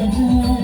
Radha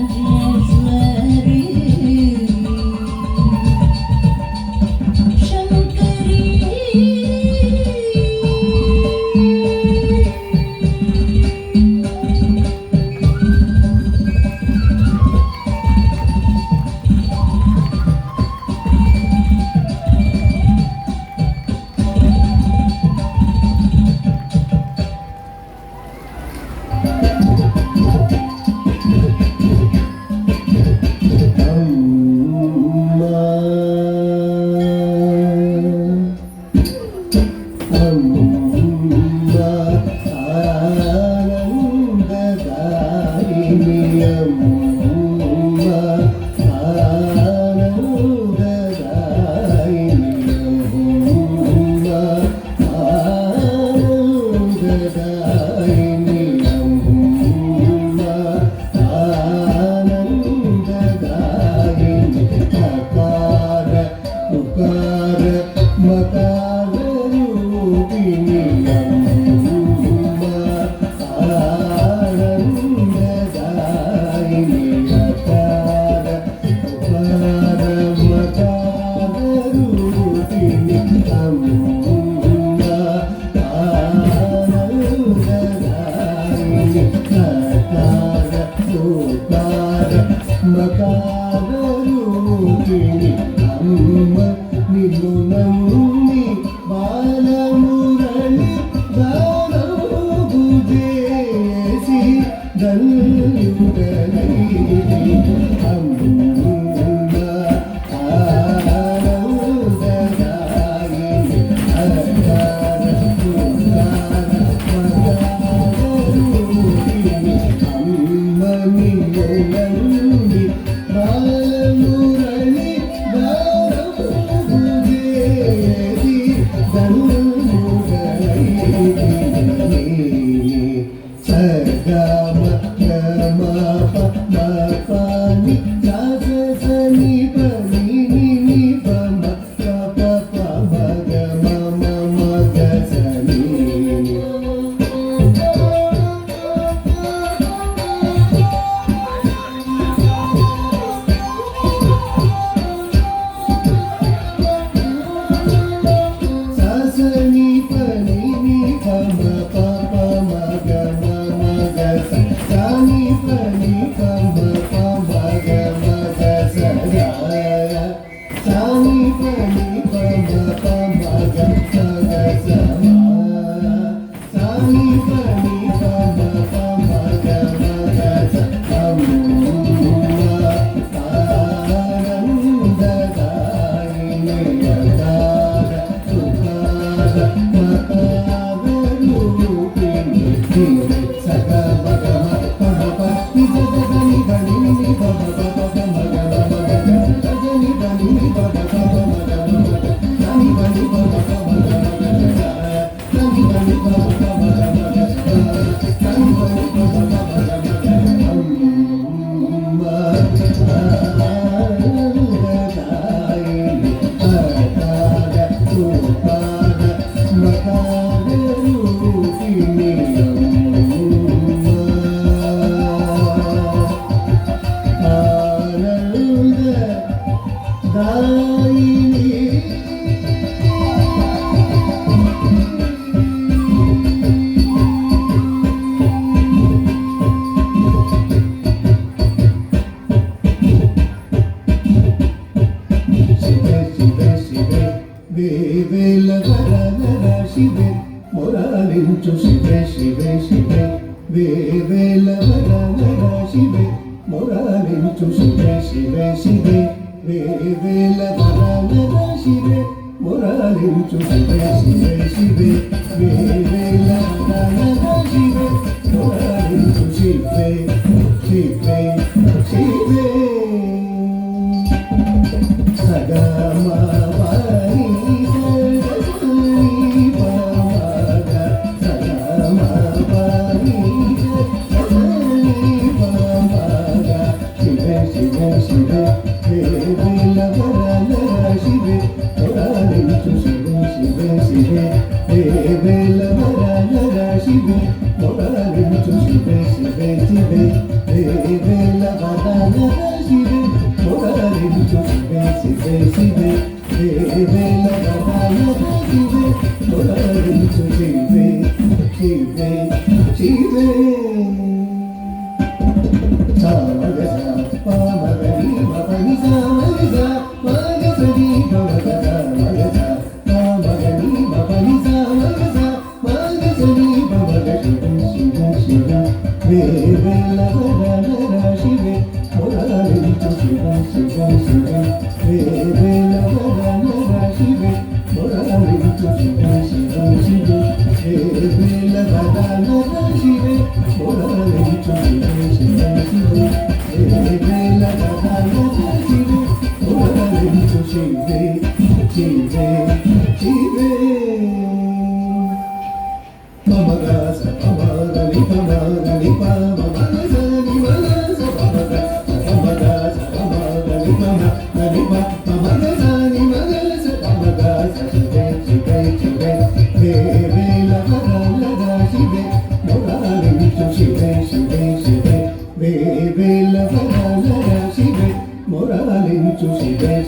శివే మొరాలించు శివే శివే శివే వేవేల వరవర శివే మొరాలించు శివే శివే శివే వేవేల వరవర శివే మొరాలించు శివే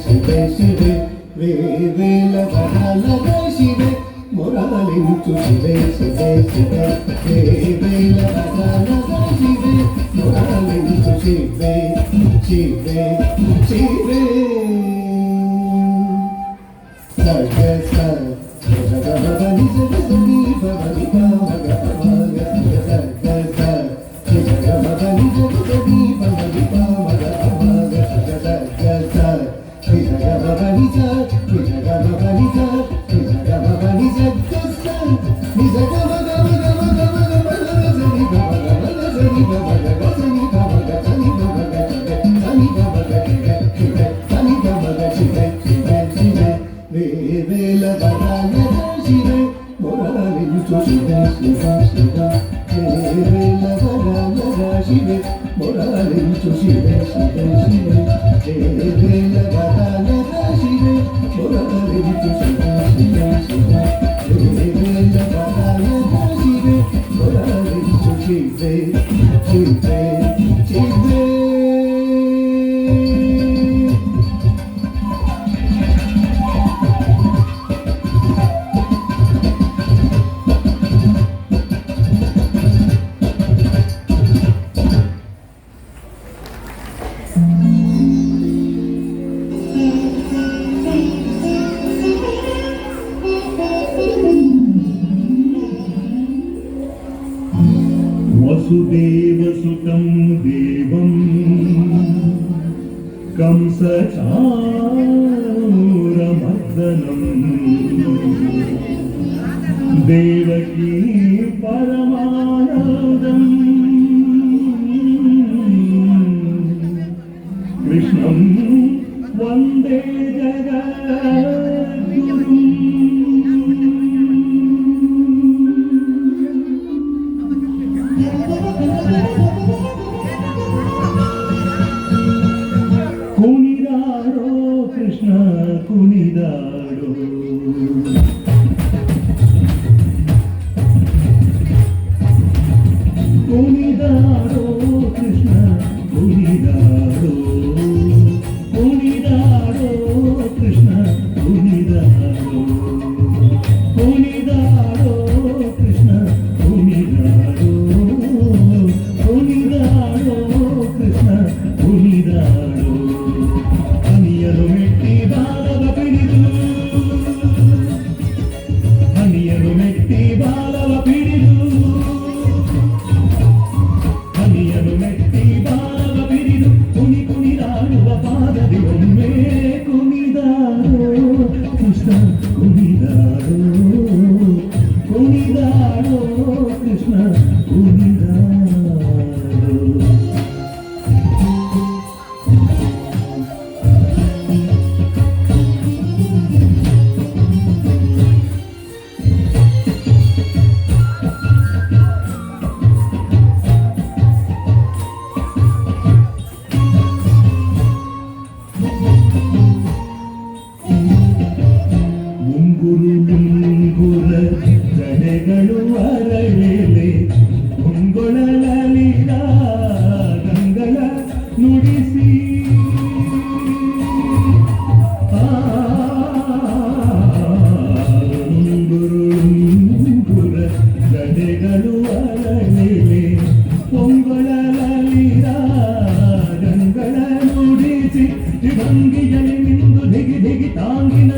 శివే శివే వేవేల వరవర శివే మొరాలించు శివే శివే శివే సగమా वसुदेवसुतं देवं कंसचाणूरमर्दनं देवकी परमानन्दं कृष्णं वन्दे जगद्गुरुम्। ಕುಣಿದಾಡೋ ಕೃಷ್ಣ ಕುಣಿದಾಡೋ ಕುಣಿದಾಡೋ ಕೃಷ್ಣ ಕುಣಿದಾಡೋ ಕುಣಿದಾಡೋ ಕೃಷ್ಣ ಕುಣಿದಾಡೋ ಕುಣಿದಾಡೋ ಕೃಷ್ಣ ಕುಣಿದಾಡೋ ಕುಣಿದಾಡೋ ಕೃಷ್ಣ ಕುಣಿದಾಡೋ ಹನಿಯನು ಮೆಟ್ಟಿ ಬಾಲವ ಪಿಡಿದು ಹನಿಯನು ಮೆಟ್ಟಿ ಬಾಲವ ಪಿಡಿದು ಹನಿಯನು ಮೆಟ್ಟಿ ಬಾಲವ ಪಿಡಿದು ಕುಣಿ ಕುಣಿದಾಡುವ ಪಾದದಿ ಒಮ್ಮೆ ಕುಣಿದಾಡೋ ಕೃಷ್ಣ ಕುಣಿದಾಡೋ ಕುಣಿದಾಡೋ ಕೃಷ್ಣ ಕುಣಿದಾಡೋ. ಮುಂಗುರ ಜಡೆಗಳು ಅರಳೆಲೆ ಮುಂಗೊಳಲಿದ ಗಂಗಳ ನುಡಿಸಿ ಮುಂಗುರ ಜಡೆಗಳು ಅರಳೆಲೆ ಮುಂಗೊಳಲಿದ ಗಂಗಳ ನುಡಿಸಿ ಭಂಗಿಯಲ್ಲಿ ನಿಂದು ದಿಗಿ ದಿಗಿ ತಾಂಗಿನ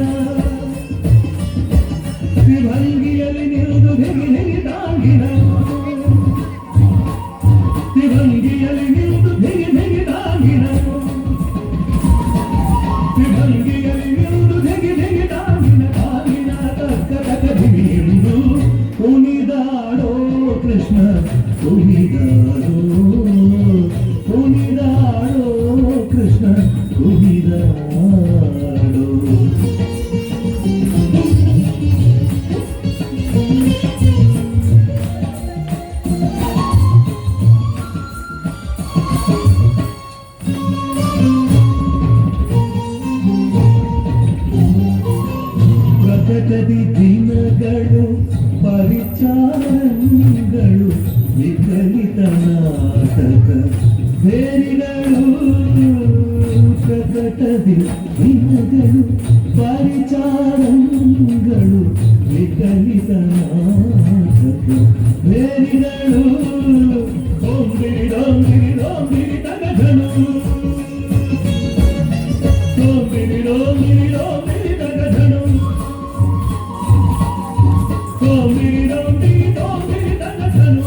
ಭಂಗಿಯಲ್ಲಿ ನಿರುದು ದಿಗಿ ದಿಗಿ ತಾಂಗಿನ ಭಂಗಿಯಲ್ಲಿ ನಿರುದು ದಿಗಿ ದಿಗಿ ತಾಂಗಿನ ಭಂಗಿಯಲ್ಲಿ ನಿರುದು ದಿಗಿ ದಿಗಿ ತಾಂಗಿನ ತಾಂಗಿನ ತಕ್ಕ ತಕ್ಕ ದಿಗಿ ಎಂದು ಕುಣಿದಾಡೋ ಕೃಷ್ಣ ಕುಣಿದಾಡೋ ಕುಣಿದಾಡೋ ಕೃಷ್ಣ ಕುಣಿದಾಡೋ. ಪ್ರಕಟದಿ ದಿನಗಳು ಪರಿಚಾರಗಳು ವಿಕಲಿತ ನಾಟಕ ಬೇರಿಗಳು ಪ್ರಕಟದಿ ದಿನಗಳು ಪರಿಚಾರಗಳು ವಿಕಲಿತ ನಾಟಕ ಬೇರಿಗಳು ಡೊಂಬಿರಿ ಡೊಂಬಿರಿ ಡೊಂಬಿರಿ ತಗಧನು ಡೊಂಬಿರಿ ಡೊಂಬಿರಿ ಡೊಂಬಿರಿ ತಗಧನು ಡೊಂಬಿರಿ ಡೊಂಬಿರಿ ಡೊಂಬಿರಿ ತಗಧನು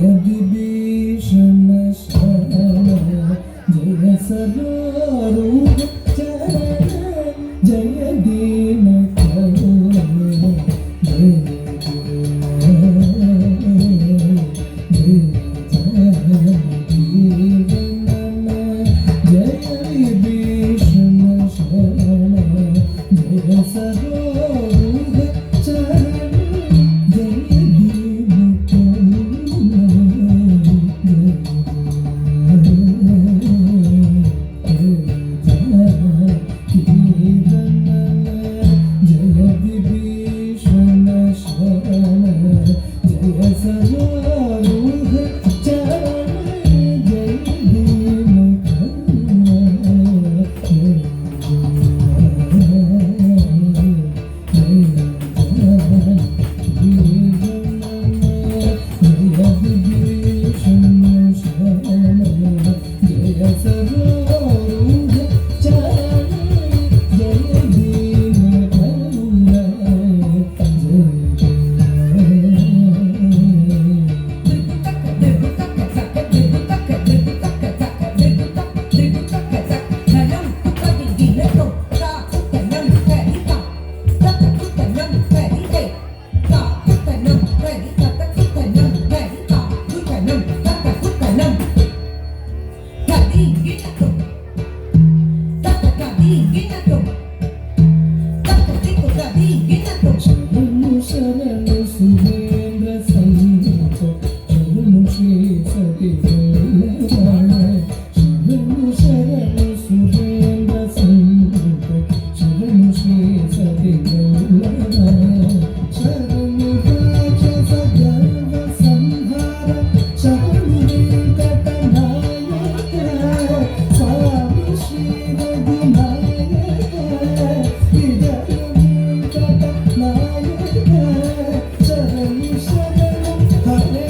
विभीषण शरण जय सरोज चरण जय दीन करुण जय विभीषण शरण जय सरोज चरण जय दीन जय विभीषण शरण जय सरोज चरण जय दीन शरणु सुरेंद्र संत शरणु श्री सती शरणु सुरेंद्र संत शरणु श्री सती शरणु राक्षस गर्व संहार शरणु वेंकटनायक स्वामी श्री रघुनायक विजय शरणु शरणु हरे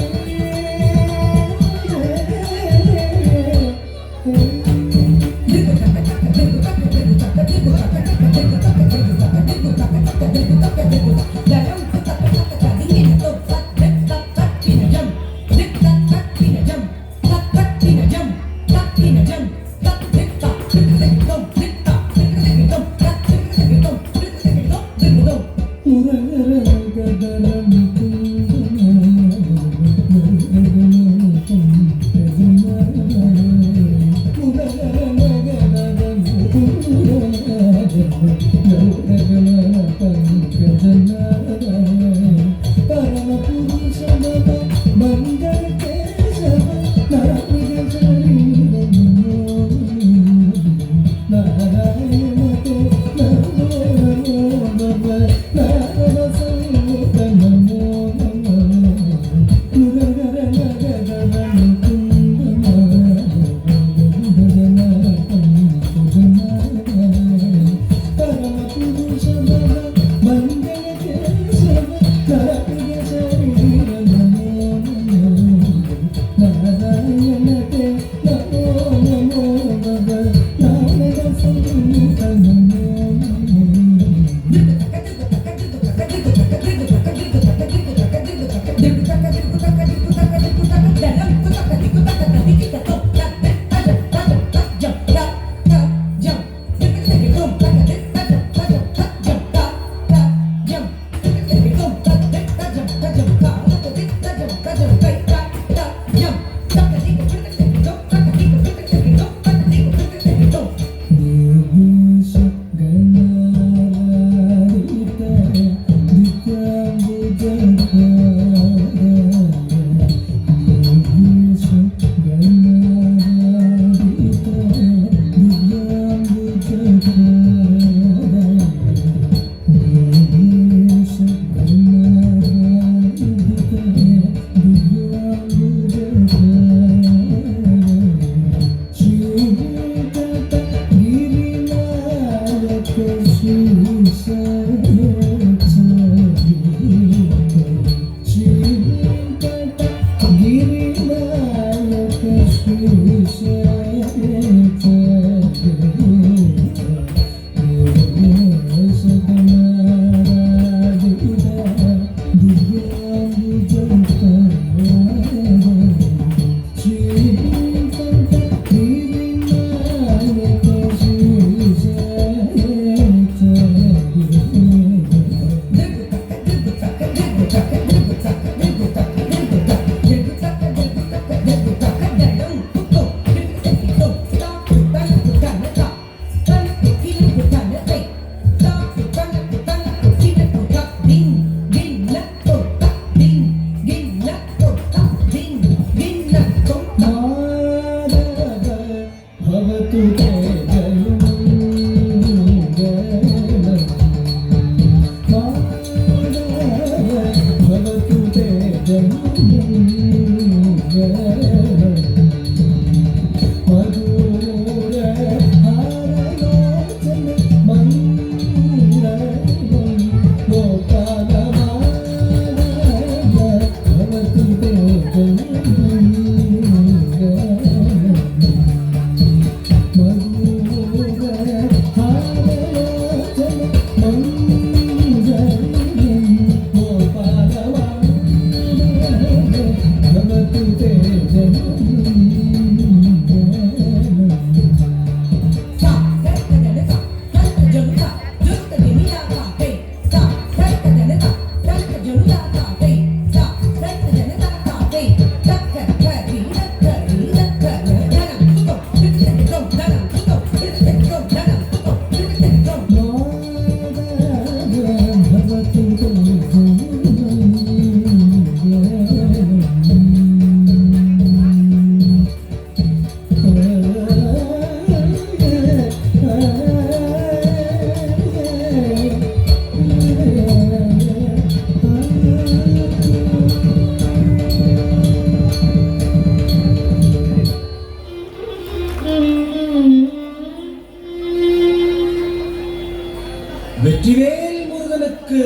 வெற்றிவேல் முருகனுக்கு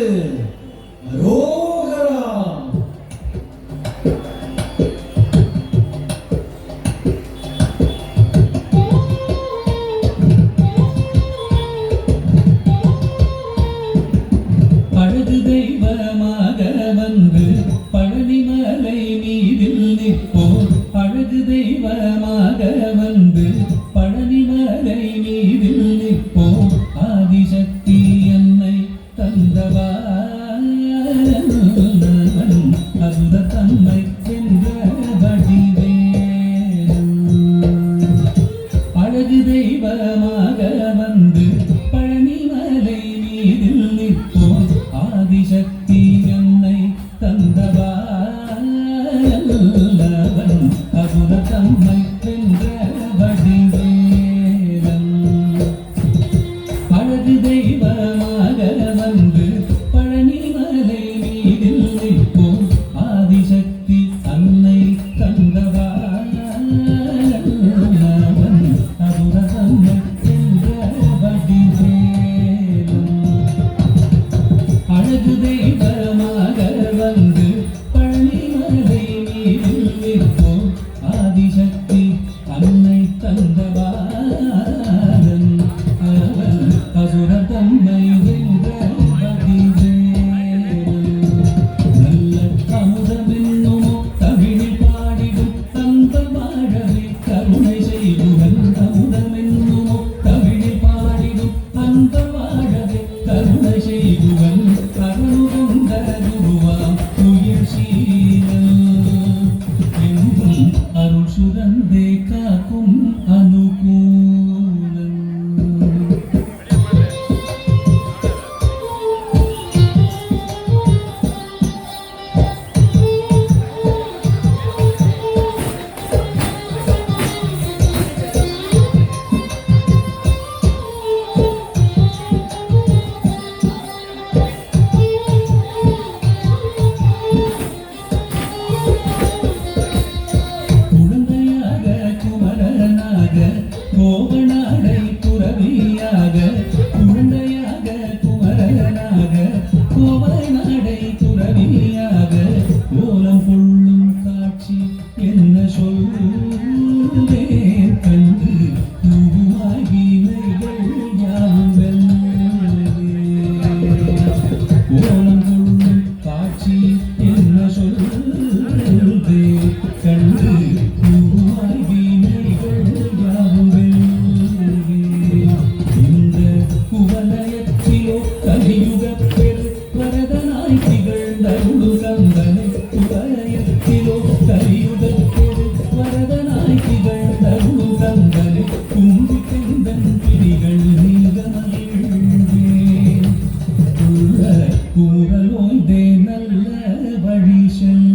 அரோகரா. அழகு தெய்வமாக வந்து பழனிமலை மீதில் நிற்போம். அழகு தெய்வமாக வந்து பழனிமலை மீதில் நிற்போம். ஆதிசக்தி என்னை தந்தவான் அந்த தன்மை என்ற வடிவேலன். அழகு தெய்வமாக வந்து பழனிமலை மீதில் நிற்போம். ஆதிசக்தி என்னை தந்தவான் அசுர தன்மை என்ற வடிவேலன். அழகு தெய்வமாக வந்து பழனிமலை மீதில் நிற்போம். ஆதிசக்தி அன்னை தந்தவான் அசுர தன்மை என்ற வடிவேலன். அழகு தெய்வமாக வந்து பழனிமலை மீதில் நிற்போம். ஆதிசக்தி அன்னை தந்தவான் அசுர தன்மை என்ற வடிவேலன். நல்ல அமுதமென்னுமோ தமிழில் பாடிடும் அந்த வாழவே கருணை செய்குவன். அமுதமென்னுமோ தமிழில் பாடிடும் அந்த வாழவே கருணை செய்குவன். அருளுகந்த குருவாம் உயிர் சீரல் என்றும் அருள் சுரந்தே காக்கும் அனுகூலன். குழந்தையாக குமரனாக கோவனாடை துறவியாக. குழந்தையாக குமரனாக கோவனாடை துறவியாக. கோலம் கொள்ளும் காட்சி என்ன சொல்வேன் கண்டு தூவாகினைகள் யாவும் வெல்வே. கோலம் கொள்ளும் காட்சி என்ன சொல்வேன் கண்டு தூவாகினைகள் யாவும் வெல்வே. இந்த குவலயத்திலோ கலியுகப் பெரு வரதனாய் திகழ்ந்த உடுகந்தனை. குவலயத்திலோ கலியுகப் பெரு வரதனாய் திகழ்ந்த உடுகந்தனை. கும்பி பெந்தன் பிடிகள் நீங்க மகிழ்வேன். உள்ள குமுறலோய்ந்தே நல்ல வழி செல்வேன்.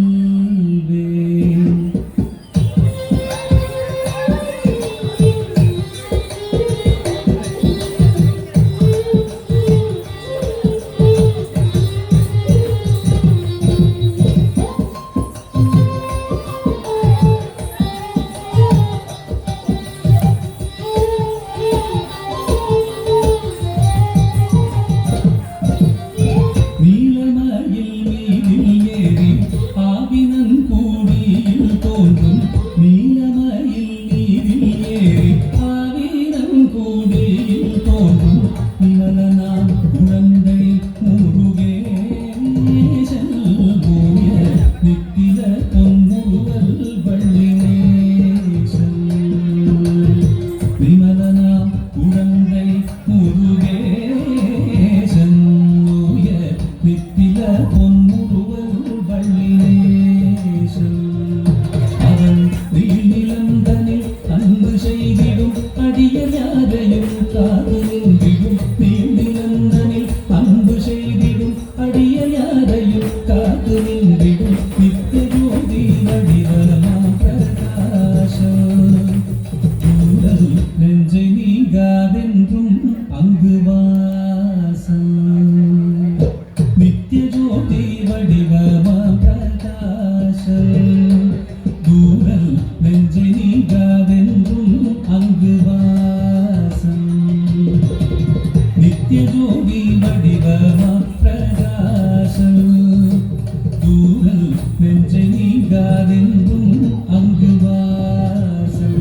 எங்கும் அங்கு வாசம்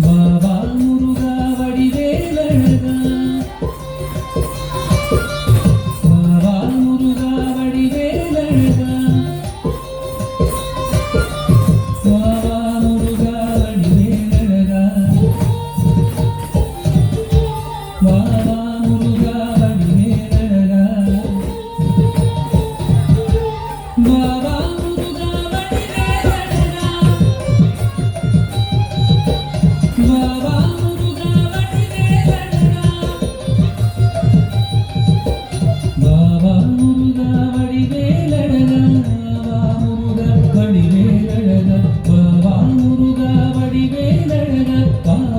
பாபா முருகா வடிவேலழகா பாபா முருகா வடிவேலழகா பாபா முருகா வடிவேலழகா பாபா முருகா வடிவேலழகா பாபா முருகா வடிவேலழகா பாபா முருகா வடிவேலழகா பாபா முருகா வடிவேலழகா பாபா முருகா வடிவேலழகா பாபா முருகா வடிவேலழகா பாபா முருகா வடிவேலழகா பாபா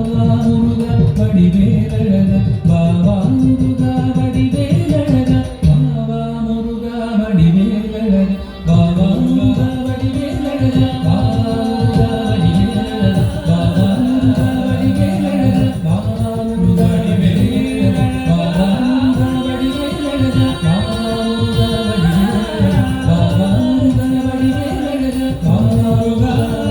முருகா வடிவேலழகா பாபா முருகா வடிவேலழகா பாபா முருகா வடிவேலழகா பாபா முருகா வடிவேலழகா பாபா முருகா வடிவேலழகா பாபா முருகா வடிவேலழகா பாபா முருகா வடிவேலழகா பாபா முருகா வடிவேலழகா பாபா முருகா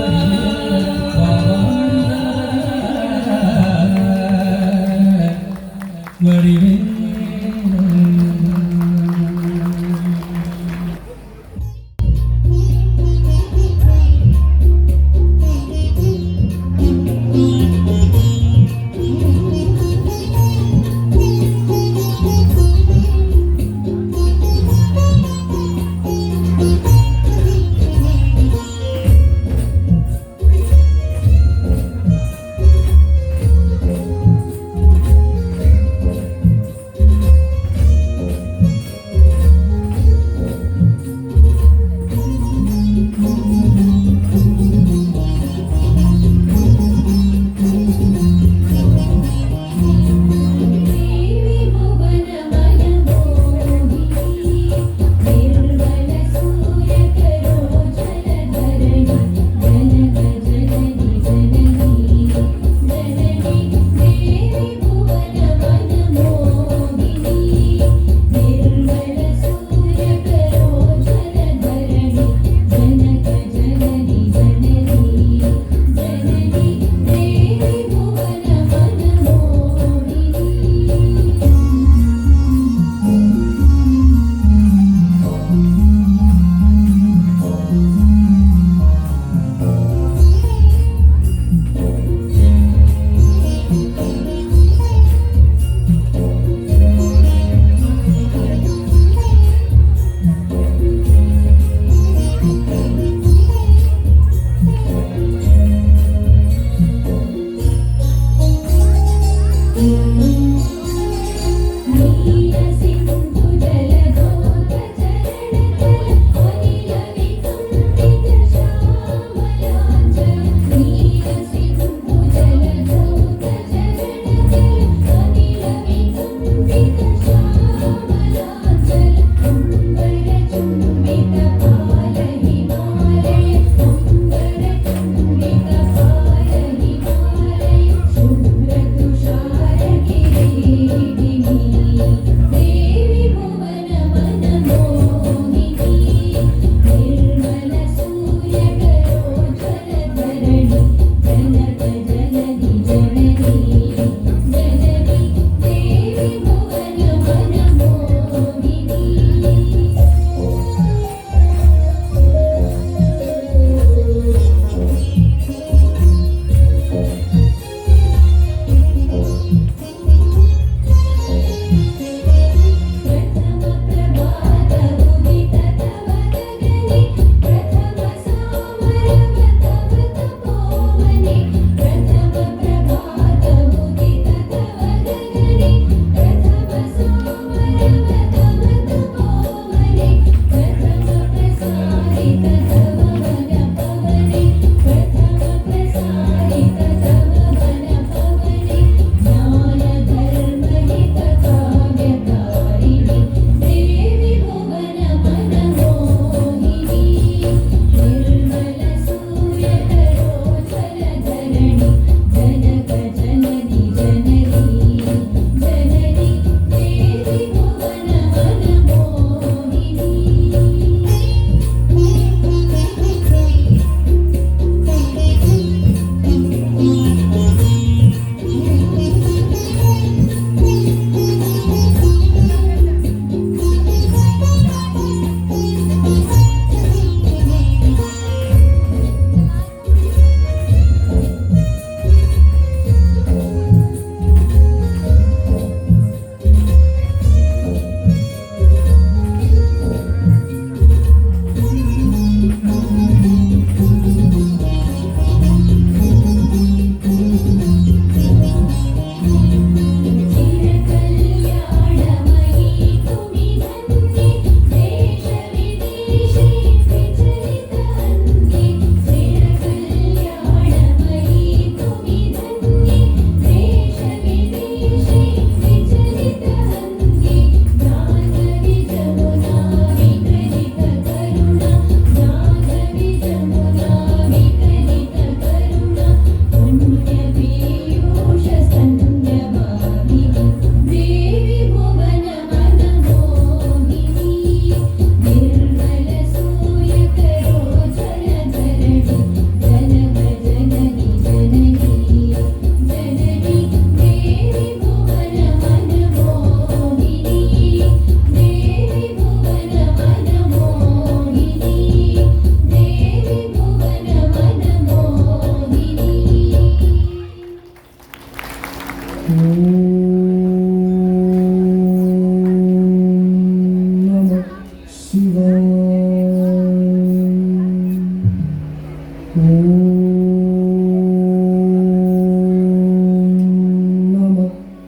नमः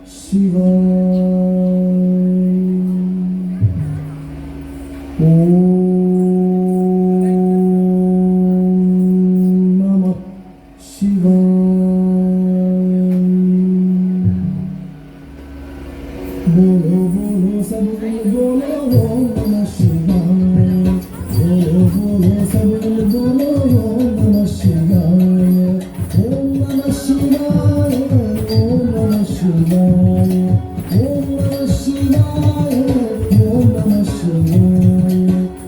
शिवाय। नमः शिवाय। बोलो बोलो सब बोलो ओम नमः शिवाय। बोलो बोलो सब बोलो ओम नमः शिवाय। ओम नमः शिवाय। ओम नमः शिवाय। ओम नमः शिवाय। ओम नमः शिवाय।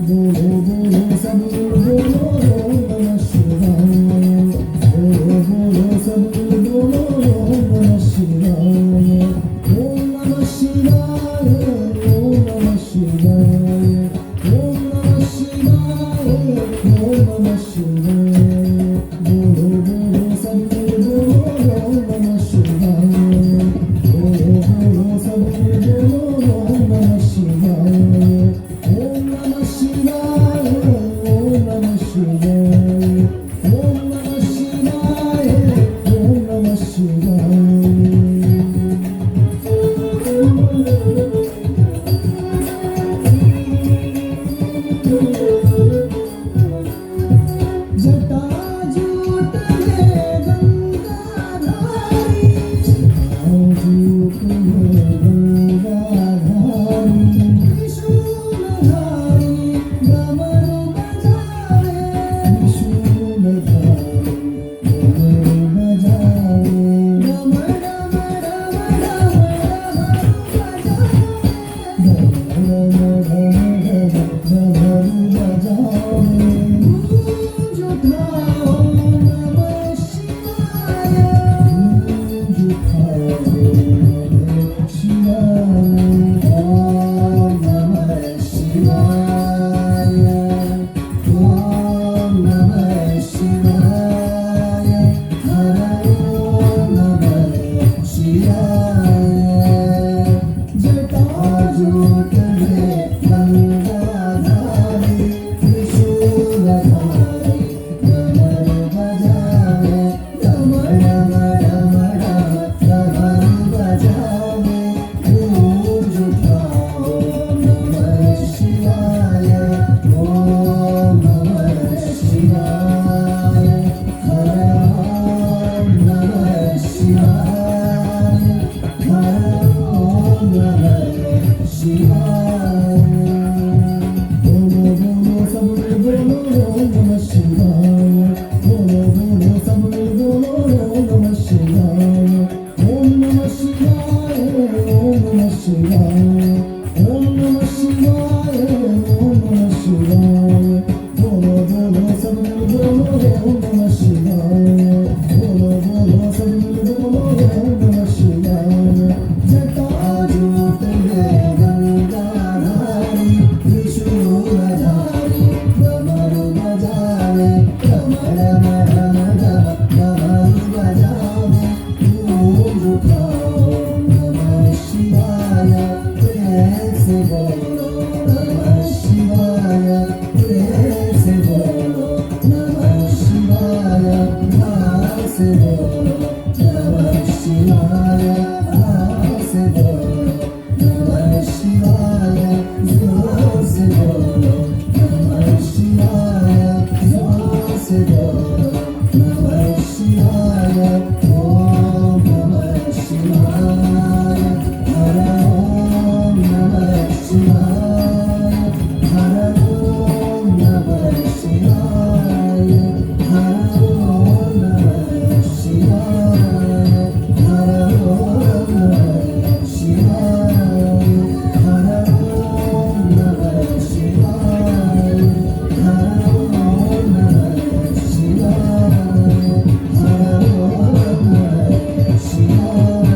बोलो बोलो सब बोलो ओम नमः शिवाय। बोलो बोलो सब बोलो ओम नमः शिवाय। ओम नमः शिवाय। ओम नमः शिवाय। ओम नमः शिवाय। ओम नमः शिवाय। बोलो बोलो सब बोलो ओम नमः शिवाय। बोलो बोलो सब बोलो ओम नमः शिवाय। ओम नमः शिवाय। ओम नमः शिवाय। ओम नमः शिवाय। ओम नमः शिवाय। जटाजूट में गंगाधारी। जटाजूट में गंगाधारी। त्रिशूलधारी डमरू बजाए। त्रिशूलधारी डमरू बजाए। डम डम डम डम डमरू बजाए। डमरू बजाए। गूंज उठाओ नमः शिवाय। गूंज उठाओ नमः शिवाय। ओम नमः शिवाय। ओम नमः शिवाय। हर ओम नमः शिवाय। जटाजूट में गंगाधारी। त्रिशूलधारी डमरू बजाए। डम डम डम डम डमरू बजाए। गूंज उठाओ नमः शिवाय। ओम नमः शिवाय। हर ओम नमः शिवाय। हर ओम नमः शिवाय। बोलो बोलो सब बोलो ओम नमः शिवाय। बोलो बोलो सब बोलो ओम नमः शिवाय। ओम नमः शिवाय। ओम नमः शिवाय। ओम नमः शिवाय। ओम नमः शिवाय। बोलो बोलो सब बोलो ओम नमः शिवाय। बोलो बोलो सब बोलो ओम नमः शिवाय। जटाजूट में गंगाधारी। त्रिशूलधारी डमरू बजाए। डम डम डम डम डमरू बजाए। गूंज उठाओ नमः शिवाय। प्रेम से बोलो नमः शिवाय। प्रेम से बोलो नमः शिवाय। भाव से बोलो नमः शिवाय। भाव से बोलो नमः शिवाय। जोर से बोलो नमः शिवाय। जोर से बोलो नमः शिवाय। ओम नमः शिवाय। हर ओम नमः शिवाय। हर ओम नमः शिवाय। हर ओम नमः शिवाय। हर ओम नमः शिवाय। हर ओम नमः शिवाय। हर ओम नमः शिवाय। हर ओम नमः शिवाय।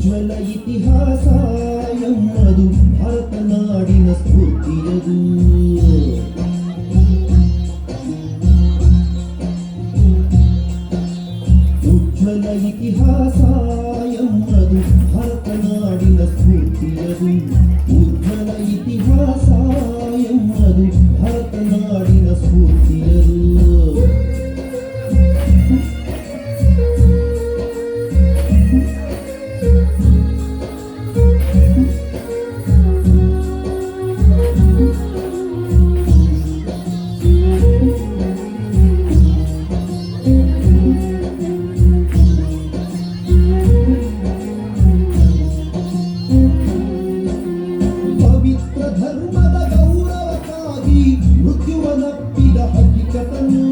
ಉಜ್ವಲ ಇತಿಹಾಸ ಎಮ್ಮದು ಭಾರತ ನಾಡಿನ ಸ್ಫೂರ್ತಿಯದು. ಉಜ್ವಲ ಇತಿಹಾಸ ಎಮ್ಮದು ಭಾರತ ನಾಡಿನ ಸ್ಫೂರ್ತಿಯದು. ಉಜ್ವಲ ಇತಿಹಾಸ ಎಮ್ಮದು ಭಾರತ ನಾಡಿನ ಸ್ಫೂರ್ತಿಯದು. ಪವಿತ್ರ ಧರ್ಮದ ಗೌರವಕ್ಕಾಗಿ ಮೃತ್ಯುವನ್ನಪ್ಪಿದ ಹಕ್ಕಿಕತನು.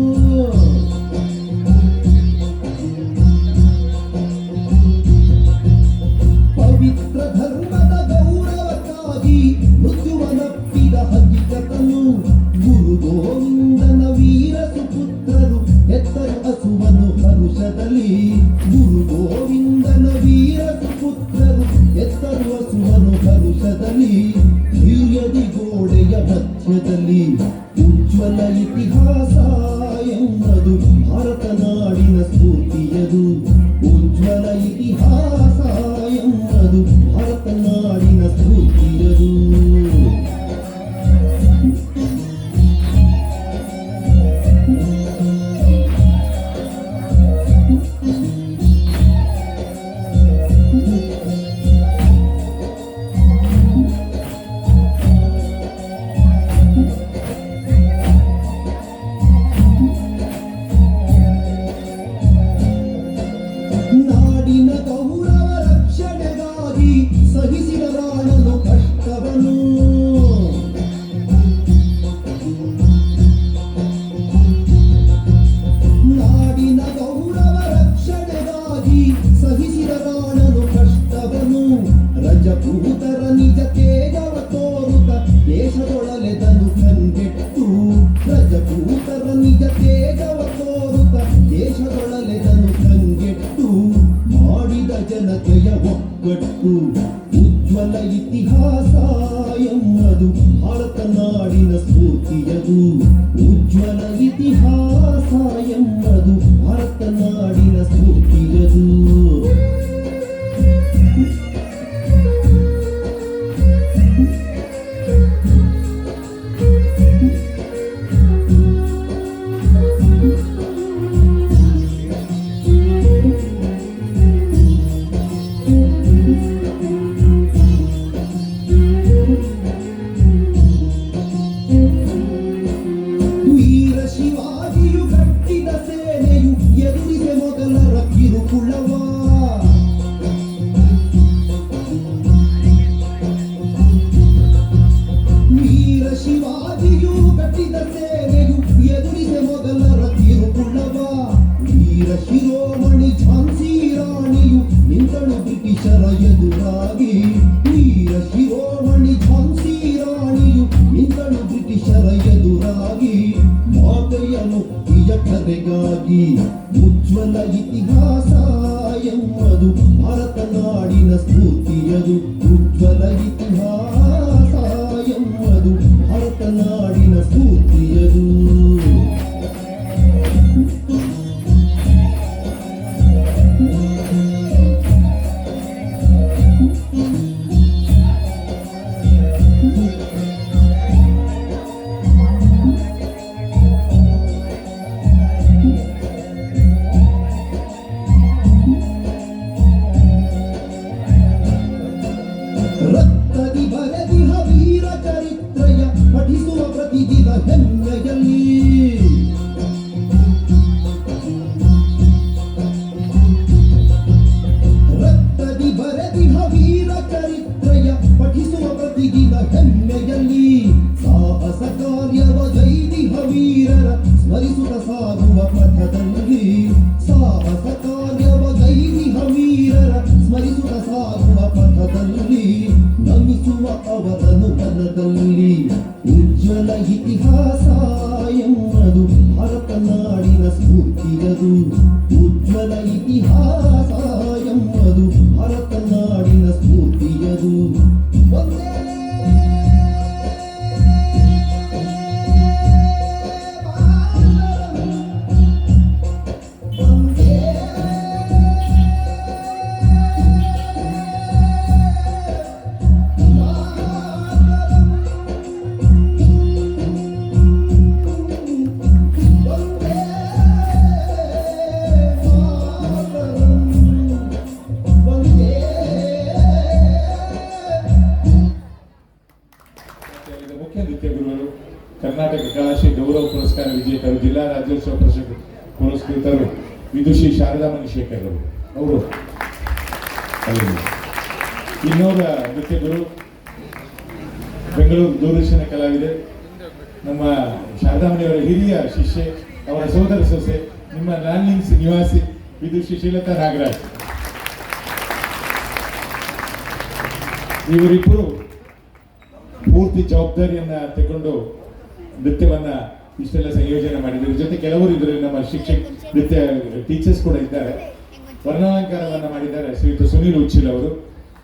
ಪವಿತ್ರ ಧರ್ಮದ ಗೌರವಕ್ಕಾಗಿ ಮೃತ್ಯುವನ್ನಪ್ಪಿದ ಹಕ್ಕಿಕತನು. ಗುರು ಗೋವಿಂದನ ವೀರ ಸುಪುತ್ರರು ಎತ್ತರು ಹಸುವನು ಹರುಷದಲ್ಲಿ. ಗುರು ಗೋವಿಂದನ ವೀರ ಸುಪುತ್ರರು ಎತ್ತರು ಹಸುವನು ಹರುಷದಲ್ಲಿ. ವೀರ್ಯದಿ ಗೋಡೆಯ ಮಧ್ಯದಲ್ಲಿ ಉಜ್ವಲ ಇತಿಹಾಸ ಎನ್ನದು ಭಾರತ ನಾಡಿನ ಸ್ಫೂರ್ತಿಯದು. ಉಜ್ವಲ ಇತಿಹಾಸ ಎನ್ನದು ಭಾರತ ನಾಡಿನ ಸ್ಫೂರ್ತಿಯದು. ನಾಡಿನ ಗೌರವ ರಕ್ಷಣೆಗಾಗಿ ಸಹಿಸಿದ ರಾಣನು ಕಷ್ಟವನು. ನಾಡಿನ ಗೌರವ ರಕ್ಷಣೆಗಾಗಿ ಸಹಿಸಿದ ರಾಣನು ಕಷ್ಟವನು. ರಜಪೂತರ ನಿಜ ತೇಜವ ತೋರುತ್ತ ದೇಶದೊಳಲೆದನು ಕಂಗೆಟ್ಟು. ರಜಪೂತರ ನಿಜ ತೇಜವ ತೋರುತ್ತ ದೇಶದೊಳಲೆದನು ಕಂಗೆಟ್ಟು. ಮಾಡಿದ ಜನತೆಯ ಒಗ್ಗಟ್ಟು ಉಜ್ವಲ ಇತಿಹಾಸ ಎಮ್ಮದು ಭಾರತ ನಾಡಿನ ಸ್ಫೂರ್ತಿಯದು. ಉಜ್ವಲ ಇತಿಹಾಸ ಎಮ್ಮದು ಭಾರತ ನಾಡಿನ ಸ್ಫೂರ್ತಿಯದು. ವೀರ ಶಿವಾಜಿಯು ಕಟ್ಟಿದ ಸೇನೆಯು ಎದುರಿದೆ ಮೊದಲರ ಕಿರುಕುಳವ. ವೀರ ಶಿವಾಜಿಯು ಕಟ್ಟಿದ ಸೇನೆಯು ಎದುರಿದೆ ಮೊದಲರ ಕಿರುಕುಳವ. ವೀರ ಶಿರೋಮಣಿ ಝಾನ್ಸಿ ರಾಣಿಯು ನಿಂತಳು ಬ್ರಿಟಿಷರ ಎದುರಾಗಿ. ವೀರ ಶಿರೋಮಣಿ ಝಾನ್ಸಿ ರಾಣಿಯು ನಿಂತಳು ಬ್ರಿಟಿಷರ ಎದುರಾಗಿ. ಮಾತೆಯ ಮುಕ್ತಿಯ ಕರೆಗಾಗಿ ಉಜ್ವಲ ಇತಿಹಾಸ ಎಮ್ಮದು ಭಾರತ ನಾಡಿನ ಸ್ಫೂರ್ತಿಯದು. ಉಜ್ವಲ ಇತಿಹಾಸ ಎಮ್ಮದು ಭಾರತ ನಾಡಿನ ಸ್ಫೂರ್ತಿಯದು. ರಕ್ತದಿ ಬರೆದಿಹ ವೀರ ಚರಿತ್ರೆಯ ಪಠಿಸುವ ಪ್ರತಿದಿನ ಹೆಮ್ಮೆಯಲ್ಲಿ. ರಕ್ತದಿ ಬರೆದಿಹ ವೀರ ಚರಿತ್ರೆಯ ಪಠಿಸುವ ಪ್ರತಿದಿನ ಹೆಮ್ಮೆಯಲ್ಲಿ. ಸಾಹಸ ಕಾರ್ಯವ ಗೈದಿಹ ವೀರರ ಸ್ಮರಿಸುತ್ತ ಸಾಗುವ ಪಥದಲ್ಲಿ. ಸಾಹಸ ಕಾರ್ಯವ ಗೈದಿಹ ವೀರರ ಸ್ಮರಿಸುತ್ತ ಸಾಗುವ ಪಥದಲ್ಲಿ. ನಮಿಸುವ ಅವರನು ಮನದಲ್ಲಿ. ಉಜ್ವಲ ಇತಿಹಾಸ ಎಮ್ಮದು ಭಾರತ ನಾಡಿನ ಸ್ಫೂರ್ತಿಯದು. ಉಜ್ವಲ ಇತಿಹಾಸ ಎಮ್ಮದು ಭಾರತ ನಾಡಿನ ಪುರಸ್ಕಾರ ವಿಜೇತರು, ಜಿಲ್ಲಾ ರಾಜ್ಯೋತ್ಸವ ಪ್ರಶಸ್ತಿ ಪುರಸ್ಕೃತರು ವಿದುಷಿ ಶಾರದಾ ಮಣಿಶೇಖರ್ ಅವರು. ಇನ್ನೋರ ನೃತ್ಯ ಗುರು ಬೆಂಗಳೂರು ದೂರದರ್ಶನ ಕಲಾವಿದೆ, ನಮ್ಮ ಶಾರದಾಮಣಿಯವರ ಹಿರಿಯ ಶಿಷ್ಯೆ, ಅವರ ಸೋದರ ಸೊಸೆ, ನಿಮ್ಮ ಲ್ಯಾಂಡಿಂಗ್ಸ್ ನಿವಾಸಿ ವಿದುಷಿ ಶ್ರೀಲತಾ ನಾಗರಾಜ್. ಇವರಿಬ್ಬರು ಪೂರ್ತಿ ಜವಾಬ್ದಾರಿಯನ್ನ ತಗೊಂಡು ನೃತ್ಯವನ್ನ ಇಷ್ಟೆಲ್ಲ ಸಂಯೋಜನೆ ಮಾಡಿದ್ರು. ಜೊತೆ ಕೆಲವರು ಇದರಲ್ಲಿ ನಮ್ಮ ನೃತ್ಯ ಟೀಚರ್ಸ್ ಕೂಡ ಇದ್ದಾರೆ. ವರ್ಣಾಲಂಕಾರವನ್ನ ಮಾಡಿದ್ದಾರೆ ಶ್ರೀಯುತ ಸುನೀಲ್ ಉಚ್ಚಿಲ್ ಅವರು.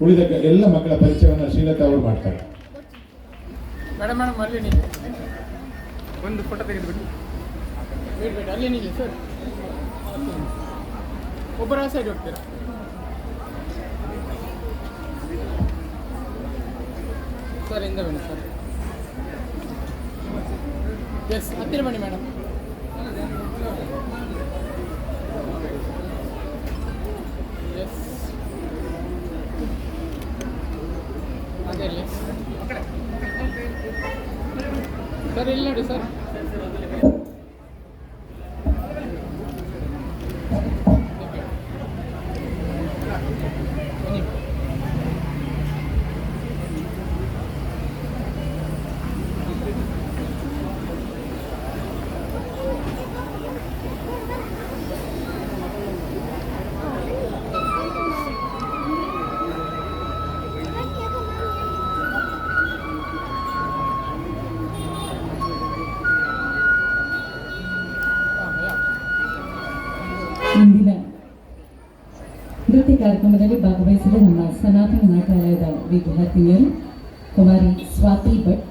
ಉಳಿದ ಎಲ್ಲ ಮಕ್ಕಳ ಪರಿಚಯವನ್ನು ಶ್ರೀಲತಾ ಅವರು ಮಾಡ್ತಾರೆ. ಒಂದು ಫೋಟೋ ತೆಗೆದುಬಿಟ್ಟು ಅಲ್ಲೇ ನಿಲ್ಲಿ ಸರ್, ಒಬ್ಬರ ಸೈಡ್ ಹೋಗ್ತೀರಾ ಸರ್? ಇಂದ ಬನ್ನಿ ಸರ್. ಎಸ್, ಹತ್ತಿರ ಬನ್ನಿ ಮೇಡಮ್. ಎಸ್, ಅದೇ ಸರ್, ಇಲ್ಲಿ ನೋಡಿ ಸರ್. ಇಂದಿನ ನೃತ್ಯ ಕಾರ್ಯಕ್ರಮದಲ್ಲಿ ಭಾಗವಹಿಸಿದ ನಮ್ಮ ಸನಾತನ ನಾಟ್ಯಾಲಯದ ವಿದ್ಯಾರ್ಥಿನಿಯರು ಕುಮಾರಿ ಸ್ವಾತಿ ಭಟ್,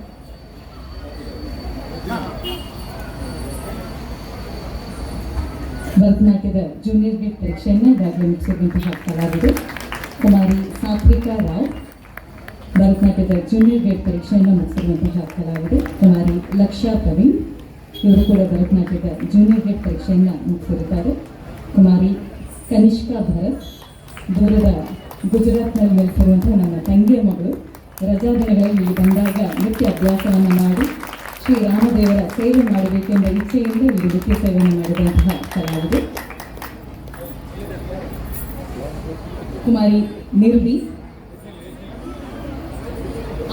ಭರತನಾಟ್ಯದ ಜೂನಿಯರ್ ಗೇಟ್ ಪರೀಕ್ಷೆಯನ್ನು ಈಗಾಗಲೇ ಮುಗಿಸಿರುವಂತಹ ಕಲಾವಿದೆ ಕುಮಾರಿ ಸಾತ್ವಿಕಾ ರಾವ್, ಭರತನಾಟ್ಯದ ಜೂನಿಯರ್ ಗೇಟ್ ಪರೀಕ್ಷೆಯನ್ನು ಮುಗಿಸಿರುವಂತಹ ಕಲಾವಿದೆ ಕುಮಾರಿ ಲಕ್ಷ್ಯ ಪ್ರವೀಣ್, ಇವರು ಕೂಡ ಭರತನಾಟ್ಯದ ಜೂನಿಯರ್ ಗೇಟ್ ಪರೀಕ್ಷೆಯನ್ನು ಮುಗಿಸಿರುತ್ತಾರೆ. ಕುಮಾರಿ ಕನಿಷ್ಕಾ ಭರತ್, ದೂರದ ಗುಜರಾತ್ನಲ್ಲಿ ನೆಲೆಸಿರುವಂತಹ ನನ್ನ ತಂಗಿಯ ಮಗಳು, ರಜಾ ದಿನಗಳಲ್ಲಿ ಇಲ್ಲಿ ಬಂದಾಗ ನೃತ್ಯ ಅಭ್ಯಾಸವನ್ನು ಮಾಡಿ ಶ್ರೀರಾಮದೇವರ ಸೇವೆ ಮಾಡಬೇಕೆಂಬ ಇಚ್ಛೆಯಿಂದ ಇಲ್ಲಿ ನೃತ್ಯ ಸೇವೆಯನ್ನು ಮಾಡಿದಂತಹ ಕಲಾವಿದೆ. ಕುಮಾರಿ ನಿರ್ವಿ,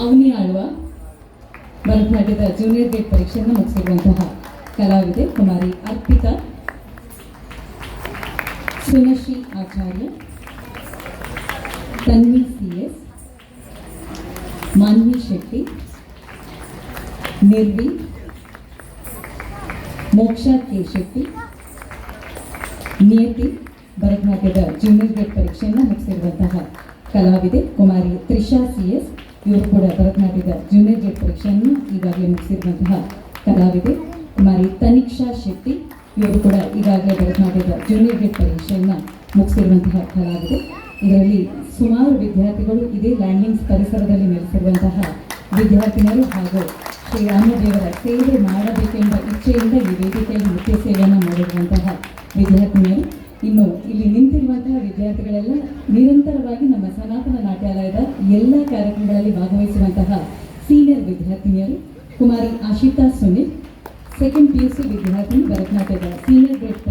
ಅವನಿ ಆಳ್ವ, ಭರತನಾಟ್ಯದ ಜೂನಿಯರ್ ಗೇಟ್ ಪರೀಕ್ಷೆಯನ್ನು ಮುಗಿಸಿರುವಂತಹ ಕಲಾವಿದೆ. ಕುಮಾರಿ ಅರ್ಪಿತಾ, ಸುನಶಿ ಆಚಾರ್ಯ, ತನ್ವಿ CS, ಮಾನ್ವಿ ಶೆಟ್ಟಿ, ನಿರ್ವಿ, ಮೋಕ್ಷಾ ಕೆ ಶೆಟ್ಟಿ, ನಿಯತಿ, ಭರತನಾಟ್ಯದ ಜೂನಿಯರ್ ಗೇಟ್ ಪರೀಕ್ಷೆಯನ್ನು ಮುಗಿಸಿರುವಂತಹ ಕಲಾವಿದೆ. ಕುಮಾರಿ ತ್ರಿಷಾ CS, ಇವರು ಕೂಡ ಭರತನಾಟ್ಯದ ಜೂನಿಯರ್ ಗೇಟ್ ಪರೀಕ್ಷೆಯನ್ನು ಈಗಾಗಲೇ ಮುಗಿಸಿರುವಂತಹ ಕಲಾವಿದೆ. ಕುಮಾರಿ ತನಿಕ್ಷಾ ಶೆಟ್ಟಿ, ಇವರು ಕೂಡ ಈಗಾಗಲೇ ಭರತನಾಟ್ಯದ ಜೂನಿಯರ್ ಗೇಟ್ ಪರೀಕ್ಷೆಯನ್ನು ಮುಗಿಸಿರುವಂತಹ ಕಲಾವಿದೆ. ಇದರಲ್ಲಿ ಸುಮಾರು ವಿದ್ಯಾರ್ಥಿಗಳು ಇದೇ ಲ್ಯಾಂಡಿಂಗ್ಸ್ ಪರಿಸರದಲ್ಲಿ ನೆಲೆಸಿರುವಂತಹ ವಿದ್ಯಾರ್ಥಿನಿಯರು ಹಾಗೂ ಶ್ರೀರಾಮದೇವರ ಸೇವೆ ಮಾಡಬೇಕೆಂಬ ಇಚ್ಛೆಯಿಂದ ಈ ವೇದಿಕೆಯಲ್ಲಿ ನೃತ್ಯ ಸೇವೆಯನ್ನು ಮಾಡಿರುವಂತಹ ವಿದ್ಯಾರ್ಥಿನಿಯರು. ಇನ್ನು ಇಲ್ಲಿ ನಿಂತಿರುವಂತಹ ವಿದ್ಯಾರ್ಥಿಗಳೆಲ್ಲ ನಿರಂತರವಾಗಿ ನಮ್ಮ ಸನಾತನ ನಾಟ್ಯಾಲಯದ ಎಲ್ಲ ಕಾರ್ಯಕ್ರಮಗಳಲ್ಲಿ ಭಾಗವಹಿಸುವಂತಹ ಸೀನಿಯರ್ ವಿದ್ಯಾರ್ಥಿನಿಯರು. ಕುಮಾರಿ ಆಶಿತಾ ಸುನಿಲ್, ಸೆಕೆಂಡ್ PUC ವಿದ್ಯಾರ್ಥಿನಿ, ಭರತನಾಟ್ಯದ ಸೀನಿಯರ್ ಗ್ರೇಡ್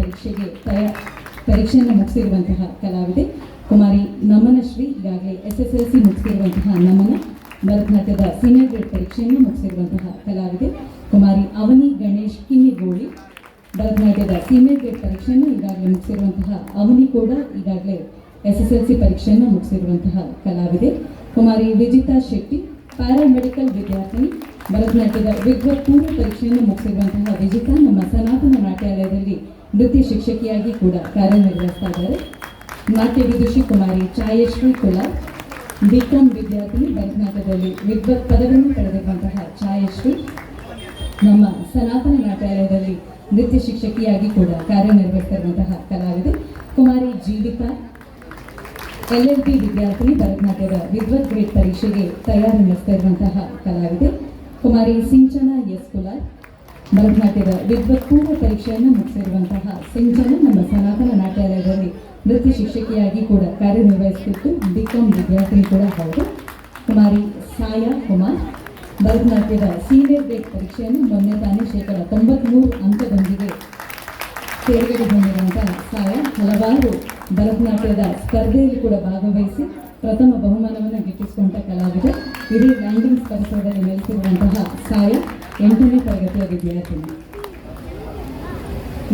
ಪರೀಕ್ಷೆಯನ್ನು ಮುಗಿಸಿರುವಂತಹ ಕಲಾವಿದೆ. ಕುಮಾರಿ ನಮನಶ್ರೀ, ಈಗಾಗಲೇ SSLC ಮುಗಿಸಿರುವಂತಹ ನಮನ, ಭರತನಾಟ್ಯದ ಸೀನಿಯರ್ ಗ್ರೇಡ್ ಪರೀಕ್ಷೆಯನ್ನು ಮುಗಿಸಿರುವಂತಹ ಕಲಾವಿದೆ. ಕುಮಾರಿ ಅವನಿ ಗಣೇಶ್ ಕಿನ್ನಿಗೋಳಿ, ಭರತನಾಟ್ಯದ ಸೀನಿಯರ್ ಗ್ರೇಡ್ ಪರೀಕ್ಷೆಯನ್ನು ಈಗಾಗಲೇ ಮುಗಿಸಿರುವಂತಹ ಅವನಿ ಕೂಡ ಈಗಾಗಲೇ SSLC ಪರೀಕ್ಷೆಯನ್ನು ಮುಗಿಸಿರುವಂತಹ ಕಲಾವಿದೆ. ಕುಮಾರಿ ವಿಜಿತಾ ಶೆಟ್ಟಿ, ಪ್ಯಾರಾಮೆಡಿಕಲ್ ವಿದ್ಯಾರ್ಥಿನಿ, ಭರತನಾಟ್ಯದ ವಿದ್ವತ್ ಪೂರ್ವ ಪರೀಕ್ಷೆಯನ್ನು ಮುಗಿಸಿರುವಂತಹ ವಿಜಿತಾ ನಮ್ಮ ಸನಾತನ ನಾಟ್ಯಾಲಯದಲ್ಲಿ ನೃತ್ಯ ಶಿಕ್ಷಕಿಯಾಗಿ ಕೂಡ ಕಾರ್ಯನಿರ್ವಹಿಸ್ತಾ ಇದ್ದಾರೆ. ನಾಟ್ಯ ವಿದುಷಿ ಕುಮಾರಿ ಛಾಯಶ್ರೀ ಕುಲಾರ್, BCom ವಿದ್ಯಾರ್ಥಿನಿ, ಭರತನಾಟ್ಯದಲ್ಲಿ ವಿದ್ವತ್ ಪದವಿಯನ್ನು ಪಡೆದಿರುವಂತಹ ಛಾಯಶ್ರೀ ನಮ್ಮ ಸನಾತನ ನಾಟ್ಯಾಲಯದಲ್ಲಿ ನೃತ್ಯ ಶಿಕ್ಷಕಿಯಾಗಿ ಕೂಡ ಕಾರ್ಯನಿರ್ವಹಿಸಿರುವಂತಹ ಕಲಾವಿದೆ. ಕುಮಾರಿ ಜೀವಿತಾ, LLB ವಿದ್ಯಾರ್ಥಿನಿ, ಭರತನಾಟ್ಯದ ವಿದ್ವತ್ ಗ್ರೇಡ್ ಪರೀಕ್ಷೆಗೆ ತಯಾರಿ ನಡೆಸ್ತಾ ಇರುವಂತಹ ಕಲಾವಿದೆ. ಕುಮಾರಿ ಸಿಂಚನ S ಕುಲಾರ್, ಭರತನಾಟ್ಯದ ವಿದ್ವತ್ ಪೂರ್ವ ಪರೀಕ್ಷೆಯನ್ನು ಮುಗಿಸಿರುವಂತಹ ಸಿಂಚನ ನಮ್ಮ ಸನಾತನ ನಾಟ್ಯಾಲಯದಲ್ಲಿ ನೃತ್ಯ ಶಿಕ್ಷಕಿಯಾಗಿ ಕೂಡ ಕಾರ್ಯನಿರ್ವಹಿಸುತ್ತಿದ್ದು BCom ವಿದ್ಯಾರ್ಥಿನಿ ಕೂಡ ಹೌದು. ಕುಮಾರಿ ಸಾಯಾ ಕುಮಾರ್, ಭರತನಾಟ್ಯದ ಸೀನಿಯರ್ ಗ್ರೇಡ್ ಪರೀಕ್ಷೆಯನ್ನು ಮೊನ್ನೆ ತಾನೇ ಶೇಕಡ 93 ಅಂಕದೊಂದಿಗೆ ತೇರ್ಗಡೆ ಹೊಂದಿರುವಂತಹ ಸಾಯ ಹಲವಾರು ಭರತನಾಟ್ಯದ ಸ್ಪರ್ಧೆಯಲ್ಲಿ ಕೂಡ ಭಾಗವಹಿಸಿ ಪ್ರಥಮ ಬಹುಮಾನವನ್ನು ಗಿಟ್ಟಿಸಿಕೊಂಡ ಕಲಾವಿದೆ. ಇಡೀ ಲ್ಯಾಂಡಿಂಗ್ ಸ್ಪರ್ಧೆಯಲ್ಲಿ ನೆಲೆಸಿರುವಂತಹ ಸಾಯ 8ನೇ ತರಗತಿಯ ವಿದ್ಯಾರ್ಥಿನಿ.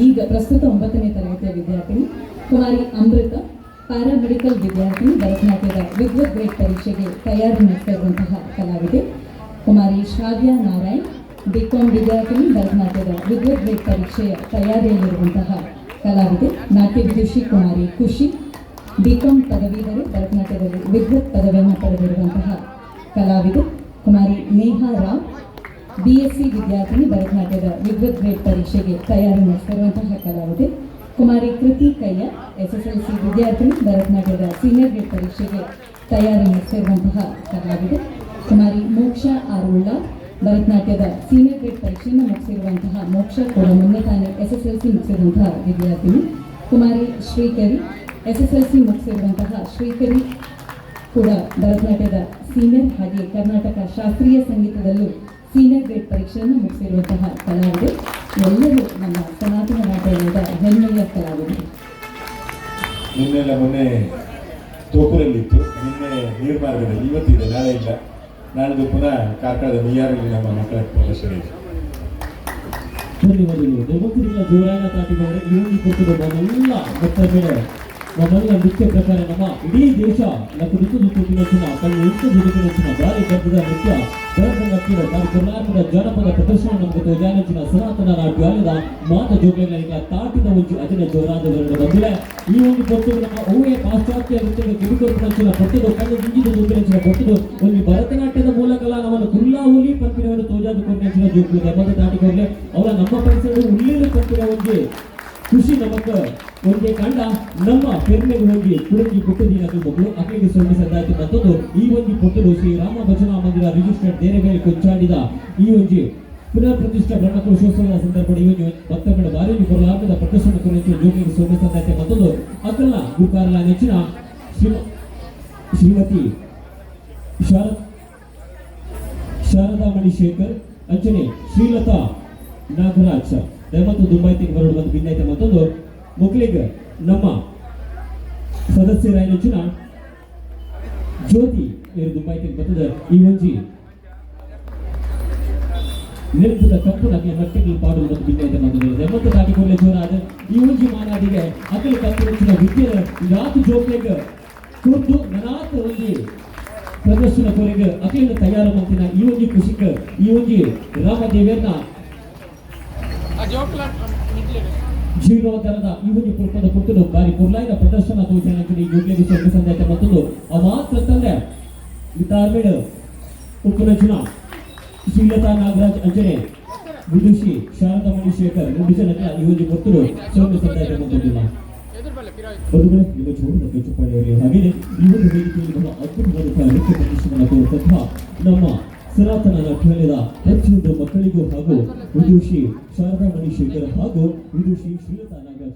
ಈಗ ಪ್ರಸ್ತುತ 9ನೇ ತರಗತಿಯ ವಿದ್ಯಾರ್ಥಿನಿ. ಕುಮಾರಿ ಅಮೃತ ಪ್ಯಾರಾಮೆಡಿಕಲ್ ವಿದ್ಯಾರ್ಥಿನಿ, ಭರತನಾಟ್ಯದ ವಿದ್ವತ್ ಗ್ರೇಡ್ ಪರೀಕ್ಷೆಗೆ ತಯಾರಿ ನಡೆಸ್ತಾ ಇರುವಂತಹ ಕಲಾವಿದೆ. ಕುಮಾರಿ ಶ್ರಾವ್ಯ ನಾರಾಯಣ್ ಬಿಕಾಂ ವಿದ್ಯಾರ್ಥಿನಿ, ಭರತನಾಟ್ಯದ ವಿದ್ವತ್ ಗ್ರೇಡ್ ಪರೀಕ್ಷೆಯ ತಯಾರಿಯಲ್ಲಿರುವಂತಹ ಕಲಾವಿದೆ. ನಾಟ್ಯ ವಿದುಷಿ ಕುಮಾರಿ ಖುಷಿ ಬಿಕಾಂ ಪದವೀಧರೆ, ಭರತನಾಟ್ಯದಲ್ಲಿ ವಿದ್ವತ್ ಪದವಿಯನ್ನು ಪಡೆದಿರುವಂತಹ ಕಲಾವಿದೆ. ಕುಮಾರಿ ನೇಹಾ ರಾವ್ BSc ವಿದ್ಯಾರ್ಥಿನಿ, ಭರತನಾಟ್ಯದ ವಿದ್ವತ್ ಗ್ರೇಡ್ ಪರೀಕ್ಷೆಗೆ ತಯಾರಿ ನಡೆಸಿರುವಂತಹ ಕಲಾವಿದೆ. ಕುಮಾರಿ ಕೃತಿ ಕಯ್ಯ SSLC ವಿದ್ಯಾರ್ಥಿನಿ, ಭರತನಾಟ್ಯದ ಸೀನಿಯರ್ ಗ್ರೇಡ್ ಪರೀಕ್ಷೆಗೆ ತಯಾರಿ ನಡೆಸಿರುವಂತಹ ಕಲಾವಿದೆ. ಕುಮಾರಿ ಮೋಕ್ಷ ಆರುಳ್ಳ ಭರತನಾಟ್ಯದ ಸೀನಿಯರ್ ಗ್ರೇಡ್ ಪರೀಕ್ಷೆಯನ್ನು ಮುಗಿಸಿರುವಂತಹ ಮೋಕ್ಷ ಕೂಡ ಮೊನ್ನೆ ತಾನೇ SSLC ಮುಗಿಸಿರುವಂತಹ ವಿದ್ಯಾರ್ಥಿನಿ. ಕುಮಾರಿ ಶ್ರೀಕರಿ SSLC ಮುಗಿಸಿರುವಂತಹ ಶ್ರೀಕರಿ ಕೂಡ ಭರತನಾಟ್ಯದ ಸೀನಿಯರ್ ಹಾಗೆ ಕರ್ನಾಟಕ ಶಾಸ್ತ್ರೀಯ ಸಂಗೀತದಲ್ಲೂ ಸೀನಿಯರ್ ಗ್ರೇಡ್ ಪರೀಕ್ಷೆಯನ್ನು ಮುಗಿಸಿರುವಂತಹ ಕಲಾವಿದೆ. ಎಲ್ಲರೂ ನಮ್ಮ ಸನಾತನ ನಾಟ್ಯದ ಹೆಮ್ಮೆಯ ಕಲಾವಿದರು. ಮೊನ್ನೆ ತೋಕೂರಲ್ಲಿತ್ತು, ನಿನ್ನೆ ನೀರ್ಮಾರ್ಗದಲ್ಲಿ, ಇವತ್ತಿದೆ, ನಾಳೆ ಇಲ್ಲ. ನಾಳಿದ್ದು ಪುನಃ ಕಾರ್ಕಳದ ಬಿಆರಲ್ಲಿ ನಮ್ಮ ಮಕ್ಕಳ ಪ್ರದರ್ಶನ ಇದೆ. ಧನ್ಯವಾದಗಳು. ದೇವಸ್ಥಾನಗಳ ಜೋರಾದ ತಾಟಿಕೊಂಡ್ರೆ ಈ ಕೊಟ್ಟಿರುವ ಮತ್ತೊಮ್ಮೆ ನಮ್ಮೆಲ್ಲ ನೃತ್ಯ ಪ್ರಕಾರ ನಮ್ಮ ಇಡೀ ದೇಶ ದುಃಖಿನ ಕಣ್ಣು ಇಷ್ಟು ದುಡುಕಿನ ಭಾರಿ ಗದ್ದದ ನೃತ್ಯ ಭರತನಾಟ್ಯದ ಭಾರಿ ಕರ್ನಾಟಕದ ಜನಪದ ಪ್ರದರ್ಶನ ನಮಗೆ ಜಾನಚಿನ ಸನಾತನ ನಾಟ್ಯದ ಮಾತ ಜೋಗ್ಯಗಳಿಗೆ ತಾಟಿದ ಒಂದು ಅಜನ ಜೋರಾದ ಬಂದಿದೆ. ಈ ಒಂದು ಕೊಟ್ಟು ನಮ್ಮ ಹೂವೆ ಪಾಶ್ಚಾತ್ಯ ನೃತ್ಯದ ಕಿರುಕುರುಚಿನ ಕೊಟ್ಟದು ಕಣ್ಣು ಗಿಂಜಿದ ಜೋಗ್ಯನ ಕೊಟ್ಟದು ಒಂದು ಭರತನಾಟ್ಯದ ಮೂಲಕ ನಮ್ಮನ್ನು ಕುಲ್ಲಾ ಹುಲಿ ಪಂಪಿನವರು ತೋಜಾದ ಕೊಟ್ಟಿನ ಜೋಗ್ಯ ಎಂಬುದು ತಾಟಿಕೊಂಡ್ರೆ ಅವರ ನಮ್ಮ ಪರಿಸರ ಉಳ್ಳಿನ ಪಂಪಿನ ಒಂದು ಖುಷಿ ನಮಗ ಒಂದೇ ಕಂಡ ನಮ್ಮ ಪೆರ್ಮೆಗೆ ಹೋಗಿ ಕುಡಕಿ ಪುಟ್ಟದಿನ ಮಕ್ಕಳು ಅಕ್ಕಳಿಗೆ ಸೊಳ್ಳಿಸದಾಯ್ತು. ಮತ್ತೊಂದು ಈ ಒಂದು ಪುಟ್ಟದು ಶ್ರೀ ರಾಮ ಭಜನಾ ಮಂದಿರ ರಿಜಿಸ್ಟರ್ಡ್ ದೇರೆಬೇಲೆ ಕೊಂಚಾಡಿದ ಈ ಒಂದು ಪುನಃ ಪ್ರತಿಷ್ಠಾ ಬ್ರಹ್ಮಕೋಶೋತ್ಸವದ ಸಂದರ್ಭ ಈ ಒಂದು ಭಕ್ತಗಳ ಬಾರಿ ಬರಲಾರದ ಪ್ರದರ್ಶನ ಕುರಿತು ಜೋಗಿಗೆ ಸೊಳ್ಳಿಸದಾಯ್ತು. ಮತ್ತೊಂದು ಅಕ್ಕಲ ಗುರುಕಾರಲ ನೆಚ್ಚಿನ ಶ್ರೀಮತಿ ಶಾರದಾಮಣಿ ಶೇಖರ್ ಅಂಚನೆ ಶ್ರೀಲತಾ ನಾಗರಾಜ್ ದಯಮತ್ತು ದುಂಬೈತಿಗೆ ಬರೋದು ಬಂದು ಭಿನ್ನೈತೆ. ಮತ್ತೊಂದು ಮಕ್ಕಳಿಗೆ ನಮ್ಮ ಸದಸ್ಯರ ನೆಚ್ಚಿನ ಜ್ಯೋತಿ ಇವರು ದುಂಬೈತಿಗೆ ಬರ್ತದೆ. ಈ ಒಂಜಿ ನೆಲದ ಕಪ್ಪುನಾಗಿ ಮಟ್ಟಿಗೆ ಪಾಡುವುದು ಮತ್ತು ಭಿನ್ನೈತೆ. ಮತ್ತೊಂದು ದಯಮತ್ತು ದಾಟಿಕೊಳ್ಳೆ ಜೋರಾದ ಈ ಒಂಜಿ ಮಾನಾದಿಗೆ ಅಕ್ಕಲಿ ಕಪ್ಪು ನೆಚ್ಚಿನ ವಿದ್ಯೆ ಯಾತು ಜೋಕ್ಲೆಗೆ ಕುರ್ತು ನನಾತ ಒಂಜಿ ಪ್ರದರ್ಶನ ಕೊರೆಗೆ ಅಕ್ಕಲಿನ ತಯಾರು ಮಾಡ್ತಿನ ಈ ಒಂಜಿ ಖುಷಿಗೆ ಈ ಒಂಜಿ ರಾಮದೇವಿಯನ್ನ ಜೀರ್ಣೋದ್ಧಾರದ ಈ ಒಂದು ಪುರುಪದ ಕುರಿತು ಬಾರಿ ಪುರ್ಲಾಯಿನ ಪ್ರದರ್ಶನ ತೋರಿಸಿ ಯೋಗ್ಯಗೆ ಸಂದೇಶ ಮತ್ತೊಂದು ಆ ಮಾತ್ರ ತಂದೆ ಮಿತಾರ್ಮೇಡ್ ಉಪನಚುನ ಶ್ರೀಲತಾ ನಾಗರಾಜ್ ಅಂಜನೆ ವಿದುಷಿ ಶಾರದಾಮಣಿ ಶೇಖರ್ ನಿರ್ದೇಶನಕ್ಕೆ ಈ ಒಂದು ಕೊಟ್ಟರು ಸೌಮ್ಯ ಸಂದೇಶ ಮತ್ತೊಂದಿಲ್ಲ ಬದುಗಳೇ ನಿಮ್ಮ ಚೋಡು ಚುಪ್ಪಾಳಿಯವರಿಗೆ ಹಾಗೆಯೇ ಈ ಒಂದು ವೇದಿಕೆಯಲ್ಲಿ ಬಹಳ ಅದ್ಭುತವಾದ ನೃತ್ಯ ಪ್ರದರ್ಶನ ತೋರಿಸುತ್ತಾ ನಮ್ಮ ಸನಾತನ ನಾಟ್ಯದ ಪ್ರತಿಯೊಂದು ಮಕ್ಕಳಿಗೂ ಹಾಗೂ ವಿದುಷಿ ಶಾರದಾಮಣಿ ಶೇಖರ್ ಹಾಗೂ ವಿದುಷಿ ಶ್ರೀಲತಾ ನಾಗರಾಜ್